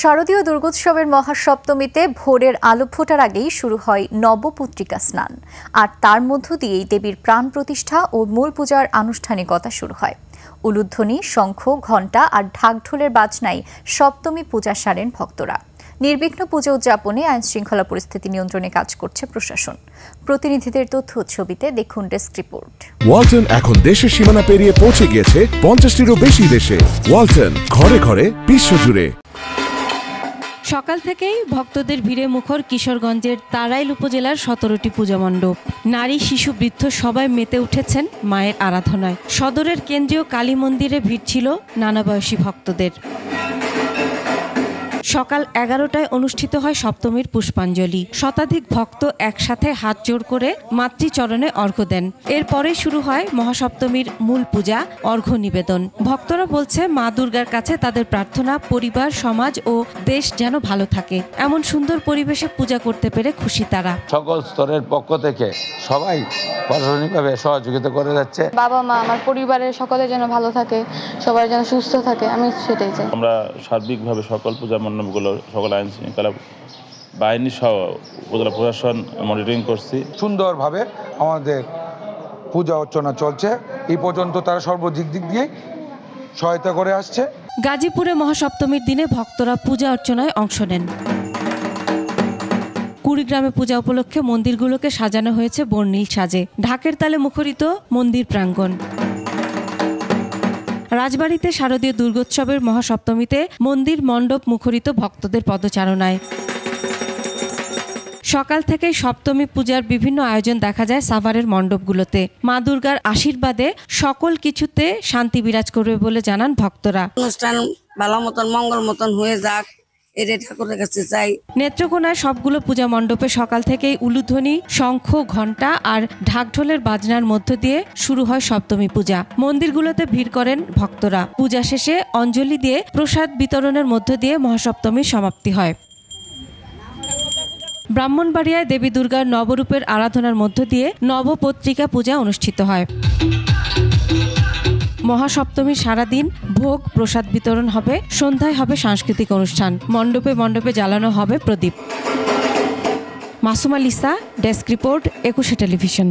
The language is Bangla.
শারদীয় দুর্গোৎসবের মহাসপ্তমীতে ভোরের আলো ফোটার আগেই শুরু হয় নবপত্রিকা স্নান, আর তার মধ্য দিয়েই দেবীর প্রাণ প্রতিষ্ঠা ও মূল পূজার আনুষ্ঠানিকতা শুরু হয়। উলুধ্বনি, শঙ্খ, ঘণ্টা আর ঢাকঢোলের বাজনায় সপ্তমী পূজা সারেন ভক্তরা। নির্বিঘ্ন পুজো উদযাপনে আইন শৃঙ্খলা পরিস্থিতি নিয়ন্ত্রণে কাজ করছে প্রশাসন। প্রতিনিধিদের তথ্য ছবিতে দেখুন ডেস্ক রিপোর্ট। ওয়ালটন এখন দেশের সীমানা পেরিয়ে পৌঁছে গিয়েছে 50টিরও বেশি দেশে। ওয়ালটন, ঘরে ঘরে, বিশ্বজুড়ে। সকাল থেকেই ভক্তদের ভিড়ে মুখর কিশোরগঞ্জের তাড়াইল উপজেলার 17টি পূজা মণ্ডপ। নারী, শিশু, বৃদ্ধ সবাই মেতে উঠেছেন মায়ের আরাধনায়। সদরের কেন্দ্রীয় কালী মন্দিরে ভিড় ছিল নানা বয়সী ভক্তদের। সকাল 11টায় অনুষ্ঠিত হয় সপ্তমীর পুষ্পাঞ্জলি। শতাধিক ভক্ত একসাথে হাত জোড় করে মাতৃচরণে অর্ঘ্য দেন। এরপরে শুরু হয় মহাসপ্তমীর মূল পূজা, অর্ঘ্য নিবেদন। ভক্তরা বলছে, মা দুর্গার কাছে তাদের প্রার্থনা পরিবার, সমাজ ও দেশ যেন ভালো থাকে। এমন সুন্দর পরিবেশে পূজা করতে পেরে খুশি তারা। সকল স্তরের পক্ষ থেকে সবাই প্রশাসনিকভাবে সহযোগিতা করে যাচ্ছে। বাবা মা, আমার পরিবারের সকলে যেন ভালো থাকে, সবাই যেন সুস্থ থাকে, আমি সেটাই চাই। আমরা সার্বিকভাবে সকল পূজা মণ্ডপগুলো সকল আইন শৃঙ্খলা বাহিনী সহ উপজেলা প্রশাসন মনিটরিং করছি। সুন্দরভাবে আমাদের পূজা অর্চনা চলছে। এই পর্যন্ত তারা সর্বদিক দিয়ে সহায়তা করে আসছে। গাজীপুরে মহাসপ্তমীর দিনে ভক্তরা পূজা অর্চনায় অংশ নেন। কুড়িগ্রামে পূজা উপলক্ষে মন্দিরগুলোকে সাজানো হয়েছে বর্ণিল সাজে। ঢাকের তালে মুখরিত মন্দির প্রাঙ্গণ। রাজবাড়ীতে শারদীয় দুর্গোৎসবের মহাসপ্তমীতে মন্দির মণ্ডপ মুখরিত ভক্তদের পদচারণায়। সকাল থেকেই সপ্তমী পূজার বিভিন্ন আয়োজন দেখা যায় সাভারের মণ্ডপগুলোতে। মা দুর্গার আশীর্বাদে সকল কিছুতে শান্তি বিরাজ করবে বলে জানান ভক্তরা। অনুষ্ঠান ভালো মতন, মঙ্গল মতন হয়ে যাক, এটাই ঠাকুরের কাছে চাই। নেত্রকোনায় সবগুলো পূজা মণ্ডপে সকাল থেকেই উলুধ্বনি, শঙ্খ, ঘণ্টা আর ঢাকঢোলের বাজনার মধ্য দিয়ে শুরু হয় সপ্তমী পূজা। মন্দিরগুলোতে ভিড় করেন ভক্তরা। পূজা শেষে অঞ্জলি দিয়ে প্রসাদ বিতরণের মধ্য দিয়ে মহাসপ্তমীর সমাপ্তি হয়। ব্রাহ্মণবাড়িয়ায় দেবী দুর্গার নবরূপের আরাধনার মধ্য দিয়ে নবপত্রিকা পূজা অনুষ্ঠিত হয়। মহাসপ্তমীর সারাদিন ভোগ প্রসাদ বিতরণ হবে। সন্ধ্যায় হবে সাংস্কৃতিক অনুষ্ঠান। মণ্ডপে মণ্ডপে জ্বালানো হবে প্রদীপ। Masuma Lisa, desk report, 21 television.